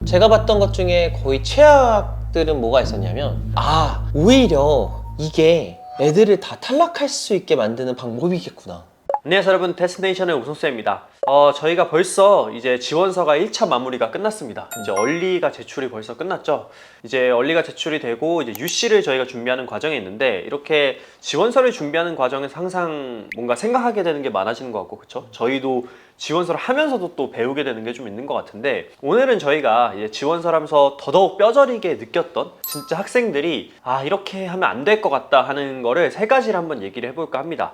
제가 봤던 것 중에 거의 최악들은 뭐가 있었냐면 오히려 이게 애들을 다 탈락할 수 있게 만드는 방법이겠구나. 안녕하세요 여러분, 데스티네이션의 우성쌤입니다. 저희가 벌써 이제 지원서가 1차 마무리가 끝났습니다. 이제 얼리가 제출이 벌써 끝났죠. 이제 얼리가 제출이 되고 이제 UC를 저희가 준비하는 과정에 있는데, 이렇게 지원서를 준비하는 과정에서 항상 뭔가 생각하게 되는 게 많아지는 것 같고, 그쵸? 저희도 지원서를 하면서도 또 배우게 되는 게 좀 있는 것 같은데, 오늘은 저희가 이제 지원서를 하면서 더더욱 뼈저리게 느꼈던 진짜 학생들이 이렇게 하면 안 될 것 같다 하는 거를 세 가지를 한번 얘기를 해볼까 합니다.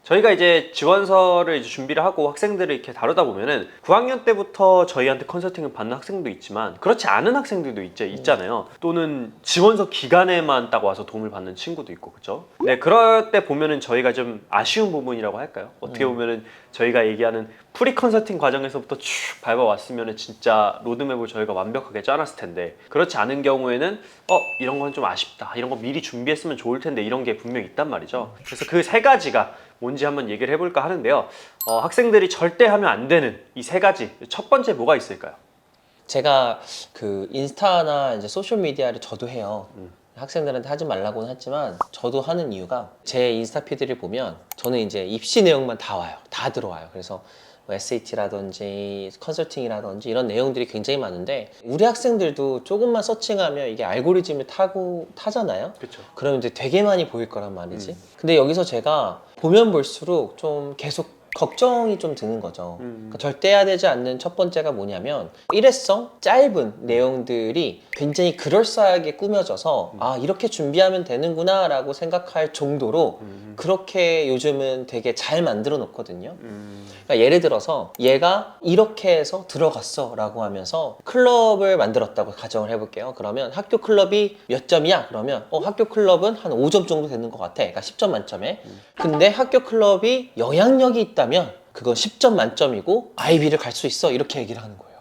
저희가 이제 지원서를 이제 준비를 하고 학생들을 이렇게 다루다 보면은 9학년 때부터 저희한테 컨설팅을 받는 학생도 있지만 그렇지 않은 학생들도 있잖아요. 또는 지원서 기간에만 딱 와서 도움을 받는 친구도 있고, 그렇죠? 네, 그럴 때 보면은 저희가 좀 아쉬운 부분이라고 할까요? 어떻게 보면은 저희가 얘기하는 프리 컨설팅 과정에서부터 쭉 밟아왔으면은 진짜 로드맵을 저희가 완벽하게 짜놨을 텐데, 그렇지 않은 경우에는 이런 건 좀 아쉽다, 이런 거 미리 준비했으면 좋을 텐데, 이런 게 분명히 있단 말이죠. 그래서 그 세 가지가 뭔지 한번 얘기를 해볼까 하는데요. 학생들이 절대 하면 안 되는 이 세 가지, 첫 번째 뭐가 있을까요? 제가 그 인스타나 이제 소셜 미디어를 저도 해요. 학생들한테 하지 말라고는 했지만 저도 하는 이유가, 제 인스타 피드를 보면 저는 이제 입시 내용만 다 와요. 다 들어와요. 그래서 뭐 SAT라든지 컨설팅이라든지 이런 내용들이 굉장히 많은데, 우리 학생들도 조금만 서칭하면 이게 알고리즘을 타잖아요. 그렇죠. 그러면 이제 되게 많이 보일 거란 말이지. 근데 여기서 제가 보면 볼수록 좀 계속 걱정이 좀 드는 거죠. 그러니까 절대 해야 되지 않는 첫 번째가 뭐냐면, 일회성 짧은 내용들이 굉장히 그럴싸하게 꾸며져서 이렇게 준비하면 되는구나 라고 생각할 정도로 그렇게 요즘은 되게 잘 만들어 놓거든요. 그러니까 예를 들어서 얘가 이렇게 해서 들어갔어 라고 하면서 클럽을 만들었다고 가정을 해볼게요. 그러면 학교 클럽이 몇 점이야? 그러면 학교 클럽은 한 5점 정도 되는 것 같아. 그러니까 10점 만점에. 근데 학교 클럽이 영향력이 있다면 그건 10점 만점이고 아이비를 갈 수 있어, 이렇게 얘기를 하는 거예요.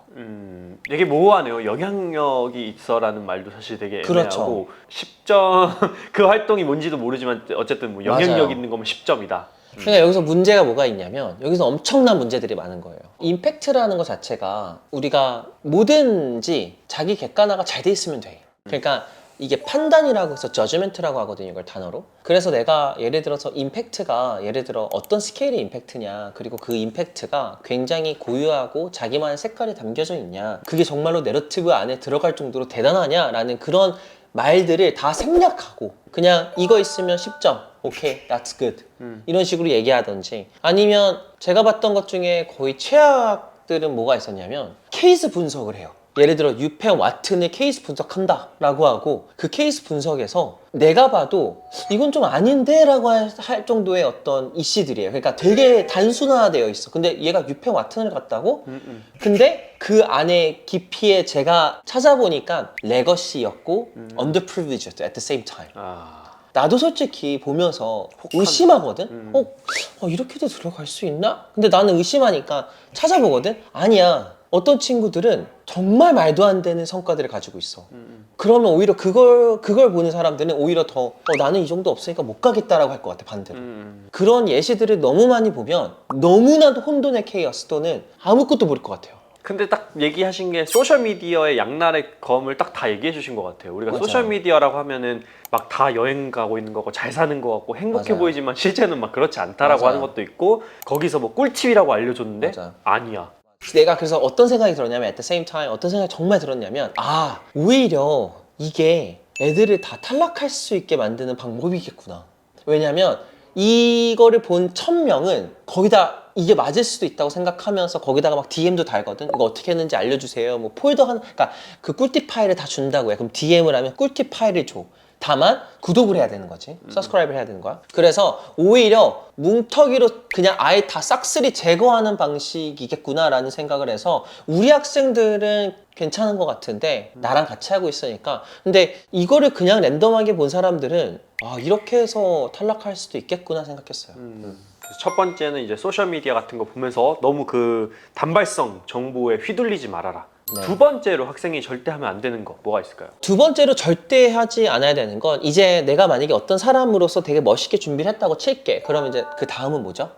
되게 모호하네요. 영향력이 있어라는 말도 사실 되게 애매하고, 그렇죠. 10점 그 활동이 뭔지도 모르지만 어쨌든 뭐 영향력 맞아요. 있는 거면 10점이다. 그러니까 여기서 문제가 뭐가 있냐면, 여기서 엄청난 문제들이 많은 거예요. 임팩트라는 것 자체가 우리가 뭐든지 자기 객관화가 잘 돼 있으면 돼. 그러니까 이게 판단이라고 해서 저지먼트라고 하거든요, 이걸 단어로. 그래서 내가 예를 들어서 임팩트가, 예를 들어 어떤 스케일의 임팩트냐, 그리고 그 임팩트가 굉장히 고유하고 자기만의 색깔이 담겨져 있냐, 그게 정말로 내러티브 안에 들어갈 정도로 대단하냐라는 그런 말들을 다 생략하고 그냥 이거 있으면 10점, 오케이, that's good, 이런 식으로 얘기하던지, 아니면 제가 봤던 것 중에 거의 최악들은 뭐가 있었냐면, 케이스 분석을 해요. 예를 들어 유펜 왓튼의 케이스 분석한다 라고 하고, 그 케이스 분석에서 내가 봐도 이건 좀 아닌데 라고 할 정도의 어떤 이슈들이에요. 그러니까 되게 단순화되어 있어. 근데 얘가 유펜 왓튼을 갔다고? 근데 그 안에 깊이에 제가 찾아보니까 레거시였고 언더프리비리지였죠, at the same time. 나도 솔직히 보면서 의심하거든? 이렇게도 들어갈 수 있나? 근데 나는 의심하니까 찾아보거든? 아니야. 어떤 친구들은 정말 말도 안 되는 성과들을 가지고 있어. 그러면 오히려 그걸 보는 사람들은 오히려 더 나는 이 정도 없으니까 못 가겠다라고 할 것 같아, 반대로. 그런 예시들을 너무 많이 보면 너무나도 혼돈의 케이어스 또는 아무것도 모를 것 같아요. 근데 딱 얘기하신 게 소셜미디어의 양날의 검을 딱 다 얘기해 주신 것 같아요. 우리가 맞아요. 소셜미디어라고 하면은 막 다 여행 가고 있는 거고 잘 사는 거 같고 행복해 맞아요. 보이지만 실제는 막 그렇지 않다라고 맞아요. 하는 것도 있고, 거기서 뭐 꿀팁이라고 알려줬는데 맞아요. 아니야. 내가 그래서 어떤 생각이 들었냐면, at the same time 어떤 생각이 정말 들었냐면, 오히려 이게 애들을 다 탈락할 수 있게 만드는 방법이겠구나. 왜냐면 이거를 본 1000명은 거기다 이게 맞을 수도 있다고 생각하면서 거기다가 막 DM도 달거든. 이거 어떻게 했는지 알려주세요. 뭐 폴더 그러니까 그 꿀팁 파일을 다 준다고 해. 그럼 DM을 하면 꿀팁 파일을 줘. 다만 구독을 해야 되는 거지. 서브스크라이브를 해야 되는 거야. 그래서 오히려 뭉터기로 그냥 아예 다 싹쓸이 제거하는 방식이겠구나라는 생각을 해서, 우리 학생들은 괜찮은 것 같은데 나랑 같이 하고 있으니까. 근데 이거를 그냥 랜덤하게 본 사람들은 이렇게 해서 탈락할 수도 있겠구나 생각했어요. 그래서 첫 번째는 이제 소셜미디어 같은 거 보면서 너무 그 단발성 정보에 휘둘리지 말아라. 네. 두 번째로 학생이 절대 하면 안 되는 거 뭐가 있을까요? 두 번째로 절대 하지 않아야 되는 건, 이제 내가 만약에 어떤 사람으로서 되게 멋있게 준비를 했다고 칠게. 그러면 이제 그 다음은 뭐죠?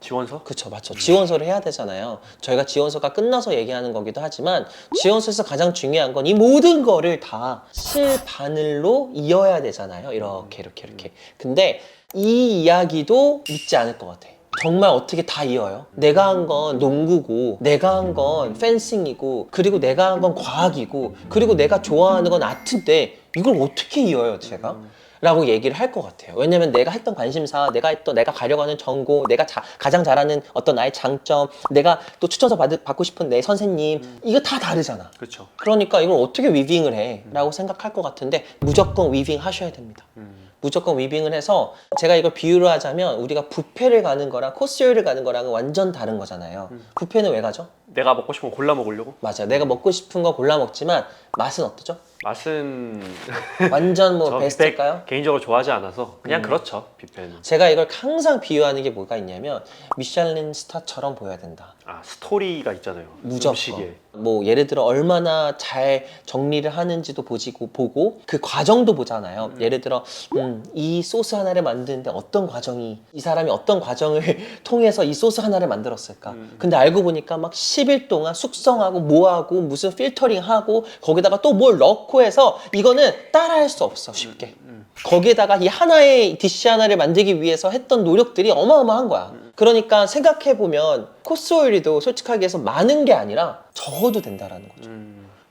지원서? 그쵸, 맞죠. 지원서를 해야 되잖아요. 저희가 지원서가 끝나서 얘기하는 거기도 하지만 지원서에서 가장 중요한 건 이 모든 거를 다 실바늘로 이어야 되잖아요. 이렇게. 근데 이 이야기도 믿지 않을 것 같아. 정말 어떻게 다 이어요? 내가 한 건 농구고, 내가 한 건 펜싱이고, 그리고 내가 한 건 과학이고, 그리고 내가 좋아하는 건 아트인데 이걸 어떻게 이어요, 제가? 라고 얘기를 할 것 같아요. 왜냐면 내가 했던 관심사, 내가 가려고 하는 전공, 내가 가장 잘하는 어떤 나의 장점, 내가 또 추천서 받고 싶은 내 선생님, 이거 다 다르잖아. 그렇죠. 그러니까 이걸 어떻게 위빙을 해? 라고 생각할 것 같은데 무조건 위빙 하셔야 됩니다. 무조건 위빙을 해서 제가 이걸 비유를 하자면 우리가 뷔페를 가는 거랑 코스요리를 가는 거랑은 완전 다른 거잖아요. 뷔페는 왜 가죠? 내가 먹고 싶은 거 골라 먹으려고? 맞아요. 내가 먹고 싶은 거 골라 먹지만 맛은 어떠죠? 맛은 완전 뭐 저 베스트일까요? 뷔페 개인적으로 좋아하지 않아서 그냥 그렇죠. 뷔페는. 제가 이걸 항상 비유하는 게 뭐가 있냐면 미슐린 스타처럼 보여야 된다. 아, 스토리가 있잖아요. 무조건. 음식에. 뭐 예를 들어 얼마나 잘 정리를 하는지도 보고 그 과정도 보잖아요. 예를 들어 이 소스 하나를 만드는데 어떤 과정이 이 사람이 어떤 과정을 통해서 이 소스 하나를 만들었을까. 근데 알고 보니까 막 10일 동안 숙성하고 뭐하고 무슨 필터링하고 거기다가 또 뭘 넣고 해서 이거는 따라할 수 없어 쉽게. 거기에다가 이 하나의 디시 하나를 만들기 위해서 했던 노력들이 어마어마한 거야. 그러니까 생각해보면 코스오일이도 솔직하게 해서 많은 게 아니라 적어도 된다라는 거죠.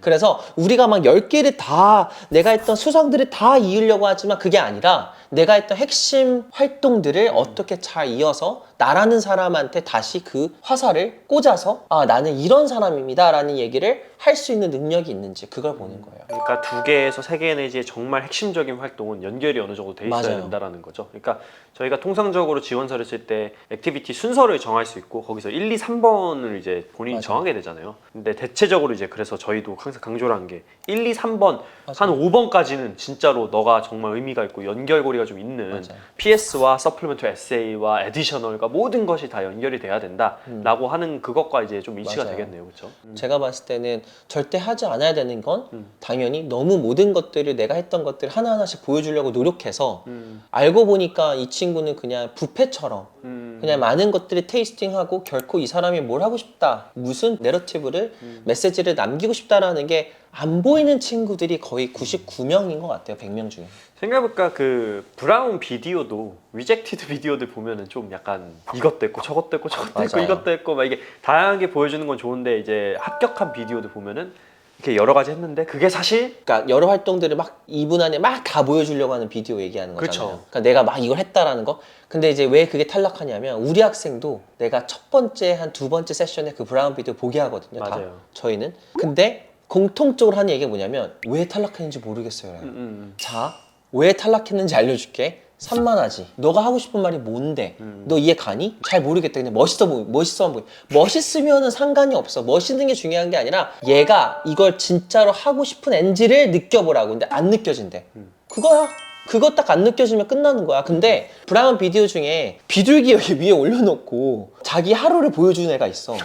그래서 우리가 막 10개를 다 내가 했던 수상들을 다 이으려고 하지만 그게 아니라 내가 했던 핵심 활동들을 어떻게 잘 이어서 나라는 사람한테 다시 그 화살을 꽂아서 아 나는 이런 사람입니다 라는 얘기를 할 수 있는 능력이 있는지 그걸 보는 거예요. 그러니까 2개에서 3개 내지의 정말 핵심적인 활동은 연결이 어느 정도 돼 있어야 맞아요. 된다라는 거죠. 그러니까 저희가 통상적으로 지원서를 쓸 때 액티비티 순서를 정할 수 있고 거기서 1, 2, 3번을 이제 본인이 맞아요. 정하게 되잖아요. 근데 대체적으로 이제 그래서 저희도 항상 강조를 한 게 1, 2, 3번 한 맞아요. 5번까지는 진짜로 너가 정말 의미가 있고 연결고리가 좀 있는 맞아요. PS와 서플리먼트 에세이와 에디셔널과 모든 것이 다 연결이 돼야 된다라고 하는 그것과 이제 좀 일치가 맞아요. 되겠네요. 그렇죠? 제가 봤을 때는 절대 하지 않아야 되는 건 당연히 너무 모든 것들을 내가 했던 것들 하나하나씩 보여주려고 노력해서 알고 보니까 이 친구는 그냥 뷔페처럼 그냥 많은 것들을 테이스팅하고 결코 이 사람이 뭘 하고 싶다 무슨 내러티브를 메시지를 남기고 싶다라는 게 안 보이는 친구들이 거의 99명인 것 같아요. 100명 중에. 생각해보니까 그 브라운 비디오도 리젝티드 비디오들 보면은 좀 약간 이것도 했고 저것도 했고 저것도 했고 맞아요. 이것도 했고 막 이게 다양하게 보여주는 건 좋은데 이제 합격한 비디오들 보면은 이렇게 여러 가지 했는데 그게 사실 그러니까 여러 활동들을 막 2분 안에 막 다 보여주려고 하는 비디오 얘기하는 거잖아요. 그쵸. 그러니까 내가 막 이걸 했다라는 거. 근데 이제 왜 그게 탈락하냐면 우리 학생도 내가 첫 번째 한 두 번째 세션에 그 브라운 비디오 보게 하거든요. 다 맞아요. 저희는. 근데 공통적으로 하는 얘기가 뭐냐면 왜 탈락했는지 모르겠어요. 자, 왜 탈락했는지 알려줄게. 산만하지. 너가 하고 싶은 말이 뭔데? 너 이해 가니? 잘 모르겠다. 근데 멋있어 보이. 멋있으면은 상관이 없어. 멋있는 게 중요한 게 아니라 얘가 이걸 진짜로 하고 싶은 엔지를 느껴보라고. 근데 안 느껴진대. 그거야. 그거 딱 안 느껴지면 끝나는 거야. 근데 브라운 비디오 중에 비둘기 여기 위에 올려놓고 자기 하루를 보여주는 애가 있어.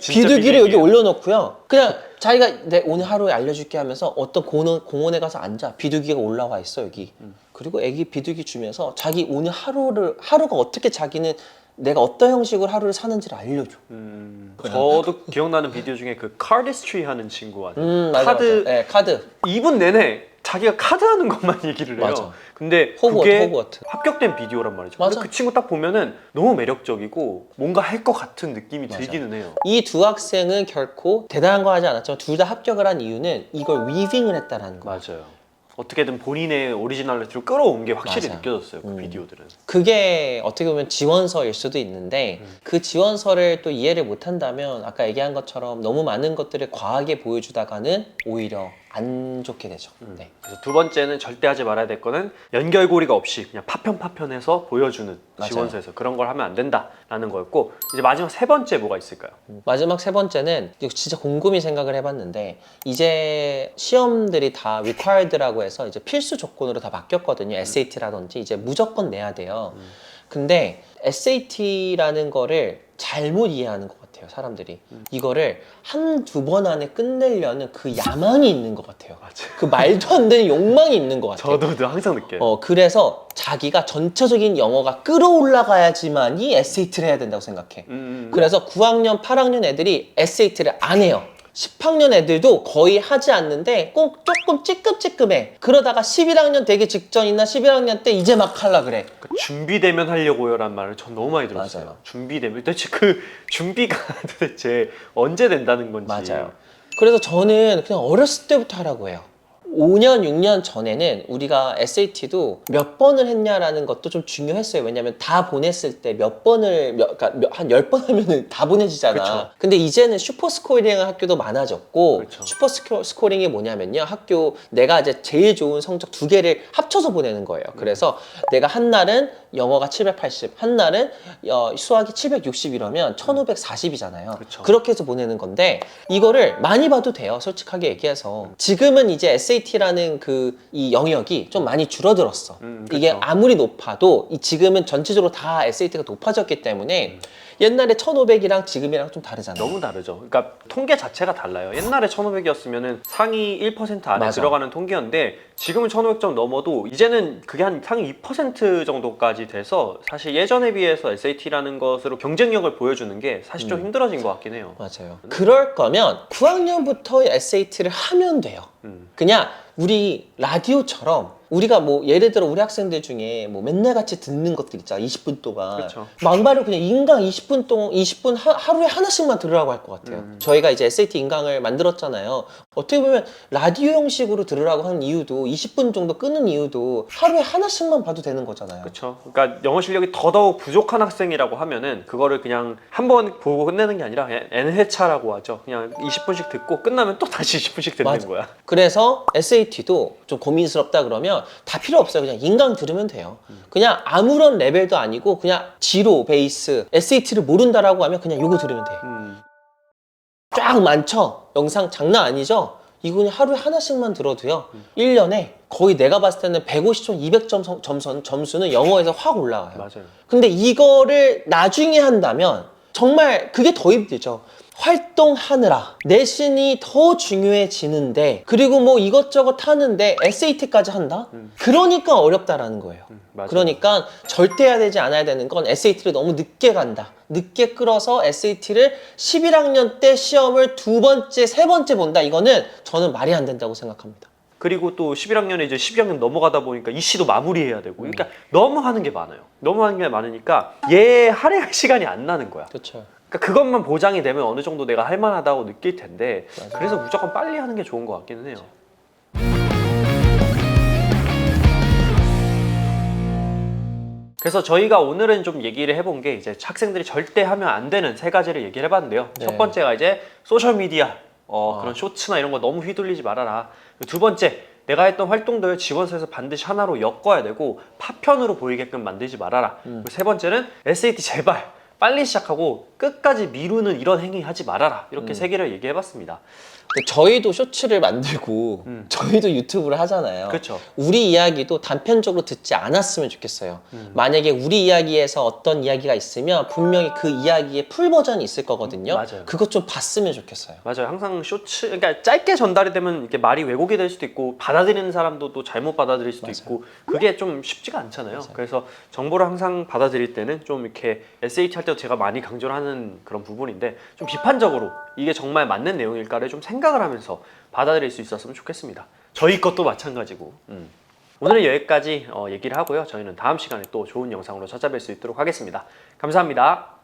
진짜 비둘기를 여기 비둘기예요. 올려놓고요. 그냥 자기가 내 오늘 하루에 알려줄게 하면서 어떤 공원에 가서 앉아. 비둘기가 올라와 있어 여기. 그리고 애기 비둘기 주면서 자기 오늘 하루가 어떻게 자기는 내가 어떤 형식으로 하루를 사는지를 알려줘. 저도 기억나는 비디오 중에 그 카드스트리 하는 친구가 맞아, 카드 맞아. 네, 카드. 2분 내내 자기가 카드 하는 것만 얘기를 해요. 맞아. 근데 호그와트, 그게 호그와트. 합격된 비디오란 말이죠. 맞아. 근데 그 친구 딱 보면은 너무 매력적이고 뭔가 할 것 같은 느낌이 들기는 해요. 이 두 학생은 결코 대단한 거 하지 않았지만 둘 다 합격을 한 이유는 이걸 위빙을 했다라는 거. 맞아요. 어떻게든 본인의 오리지널리티를 끌어온 게 확실히 맞아. 느껴졌어요. 그 비디오들은. 그게 어떻게 보면 지원서일 수도 있는데 그 지원서를 또 이해를 못한다면 아까 얘기한 것처럼 너무 많은 것들을 과하게 보여주다가는 오히려 안 좋게 되죠. 네. 그래서 두 번째는 절대 하지 말아야 될 거는 연결고리가 없이 그냥 파편파편해서 보여주는 맞아요. 지원서에서 그런 걸 하면 안 된다라는 거였고 이제 마지막 세 번째 뭐가 있을까요? 마지막 세 번째는 이거 진짜 곰곰이 생각을 해봤는데 이제 시험들이 다 required라고 해서 이제 필수 조건으로 다 바뀌었거든요. SAT라든지 이제 무조건 내야 돼요. 근데 SAT라는 거를 잘못 이해하는 것 같아요, 사람들이. 이거를 한두 번 안에 끝내려는 그 야망이 있는 것 같아요. 맞아요. 그 말도 안 되는 욕망이 있는 것 같아요. 저도 항상 느껴요. 그래서 자기가 전체적인 영어가 끌어올라가야지만이 SAT를 해야 된다고 생각해. 그래서 9학년, 8학년 애들이 SAT를 안 해요. 10학년 애들도 거의 하지 않는데 꼭 조금 찌끔찌끔해. 그러다가 11학년 되기 직전이나 11학년 때 이제 막 하려 그래. 그러니까 준비되면 하려고요란 말을 전 너무 많이 들었어요. 맞아요. 준비되면 도대체 그 준비가 도대체 언제 된다는 건지. 맞아요. 그래서 저는 그냥 어렸을 때부터 하라고 해요. 5년, 6년 전에는 우리가 SAT도 몇 번을 했냐라는 것도 좀 중요했어요. 왜냐면 다 보냈을 때 몇 번을, 한 10번 하면은 다 보내지잖아. 그쵸. 근데 이제는 슈퍼스코어링 학교도 많아졌고, 그쵸. 슈퍼스코어링이 뭐냐면요. 학교, 내가 이제 제일 좋은 성적 두 개를 합쳐서 보내는 거예요. 그래서 내가 한 날은 영어가 780, 한 날은 수학이 760 이러면 1540이잖아요. 그쵸. 그렇게 해서 보내는 건데, 이거를 많이 봐도 돼요. 솔직하게 얘기해서. 지금은 이제 SAT라는 이 영역이 좀 많이 줄어들었어. 이게 그쵸. 아무리 높아도 지금은 전체적으로 다 SAT가 높아졌기 때문에 옛날에 1500이랑 지금이랑 좀 다르잖아요. 너무 다르죠. 그러니까 통계 자체가 달라요. 옛날에 1500이었으면 상위 1% 안에 맞아. 들어가는 통계였는데 지금은 1500점 넘어도 이제는 그게 한 상위 2% 정도까지 돼서 사실 예전에 비해서 SAT라는 것으로 경쟁력을 보여주는 게 사실 좀 힘들어진 것 같긴 해요. 맞아요. 그럴 거면 9학년부터 SAT를 하면 돼요. 그냥 우리 라디오처럼 우리가 뭐 예를 들어 우리 학생들 중에 뭐 맨날 같이 듣는 것들 있잖아. 20분 동안. 그쵸. 막말로 그냥 인강 20분 하루에 하나씩만 들으라고 할 것 같아요. 저희가 이제 SAT 인강을 만들었잖아요. 어떻게 보면 라디오 형식으로 들으라고 하는 이유도 20분 정도 끄는 이유도 하루에 하나씩만 봐도 되는 거잖아요. 그렇죠. 그러니까 영어 실력이 더더욱 부족한 학생이라고 하면은 그거를 그냥 한 번 보고 끝내는 게 아니라 그냥 N회차라고 하죠. 그냥 20분씩 듣고 끝나면 또 다시 20분씩 듣는 맞아. 거야. 그래서 SAT도 좀 고민스럽다 그러면 다 필요 없어요. 그냥 인강 들으면 돼요. 그냥 아무런 레벨도 아니고 그냥 지로 베이스 SAT를 모른다라고 하면 그냥 요거 들으면 돼요. 쫙 많죠? 영상 장난 아니죠? 이거 그냥 하루에 하나씩만 들어도요. 1년에 거의 내가 봤을 때는 150점, 200점 점수는 영어에서 확 올라가요. 맞아요. 근데 이거를 나중에 한다면 정말 그게 더 힘들죠. 활동하느라 내신이 더 중요해지는데 그리고 뭐 이것저것 하는데 SAT까지 한다? 그러니까 어렵다라는 거예요. 맞아요. 그러니까 절대 해야 되지 않아야 되는 건 SAT를 너무 늦게 간다. 늦게 끌어서 SAT를 11학년 때 시험을 두 번째, 세 번째 본다. 이거는 저는 말이 안 된다고 생각합니다. 그리고 또 11학년에 이제 12학년 넘어가다 보니까 이시도 마무리해야 되고 그러니까 너무 하는 게 많아요. 너무 하는 게 많으니까 얘 할애할 시간이 안 나는 거야. 그렇죠. 그러니까 그것만 보장이 되면 어느 정도 내가 할 만하다고 느낄 텐데 맞아요. 그래서 무조건 빨리 하는 게 좋은 것 같기는 해요. 그래서 저희가 오늘은 좀 얘기를 해본 게 이제 학생들이 절대 하면 안 되는 세 가지를 얘기를 해봤는데요. 네. 첫 번째가 이제 소셜미디어 그런 쇼츠나 이런 거 너무 휘둘리지 말아라. 두 번째, 내가 했던 활동들 지원서에서 반드시 하나로 엮어야 되고 파편으로 보이게끔 만들지 말아라. 그리고 세 번째는 SAT 제발 빨리 시작하고 끝까지 미루는 이런 행위 하지 말아라. 이렇게 세 개를 얘기해봤습니다. 저희도 쇼츠를 만들고 저희도 유튜브를 하잖아요. 그렇죠. 우리 이야기도 단편적으로 듣지 않았으면 좋겠어요. 만약에 우리 이야기에서 어떤 이야기가 있으면 분명히 그 이야기의 풀 버전이 있을 거거든요. 맞아요. 그것 좀 봤으면 좋겠어요. 맞아요. 항상 쇼츠, 그러니까 짧게 전달이 되면 이렇게 말이 왜곡이 될 수도 있고 받아들이는 사람도 또 잘못 받아들일 수도 있고 그게 좀 쉽지가 않잖아요. 그래서 정보를 항상 받아들일 때는 좀 이렇게 SAT 할 때도 제가 많이 강조를 하는 그런 부분인데 좀 비판적으로 이게 정말 맞는 내용일까를 좀 생각을 하면서 받아들일 수 있었으면 좋겠습니다. 저희 것도 마찬가지고. 오늘은 여기까지 얘기를 하고요. 저희는 다음 시간에 또 좋은 영상으로 찾아뵐 수 있도록 하겠습니다. 감사합니다.